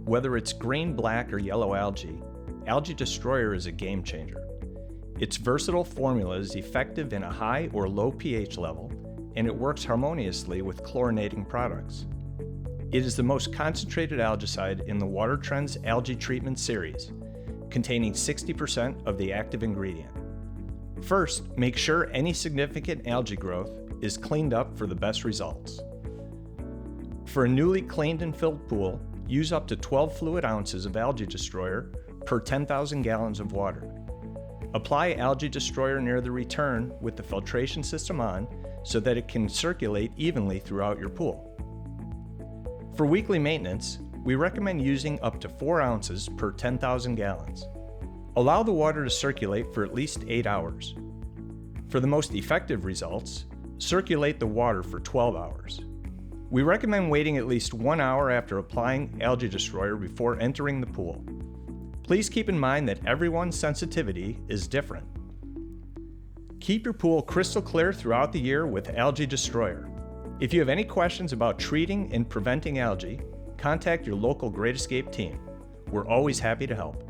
Whether it's green, black, or yellow algae, Algae Destroyer is a game changer. Its versatile formula is effective in a high or low pH level, and it works harmoniously with chlorinating products. It is the most concentrated algicide in the Water Trends Algae Treatment series, containing 60% of the active ingredient. First, make sure any significant algae growth is cleaned up for the best results. For a newly cleaned and filled pool, use up to 12 fluid ounces of Algae Destroyer per 10,000 gallons of water. Apply Algae Destroyer near the return with the filtration system on so that it can circulate evenly throughout your pool. For weekly maintenance, we recommend using up to 4 ounces per 10,000 gallons. Allow the water to circulate for at least 8 hours. For the most effective results, circulate the water for 12 hours. We recommend waiting at least 1 hour after applying Algae Destroyer before entering the pool. Please keep in mind that everyone's sensitivity is different. Keep your pool crystal clear throughout the year with Algae Destroyer. If you have any questions about treating and preventing algae, contact your local Great Escape team. We're always happy to help.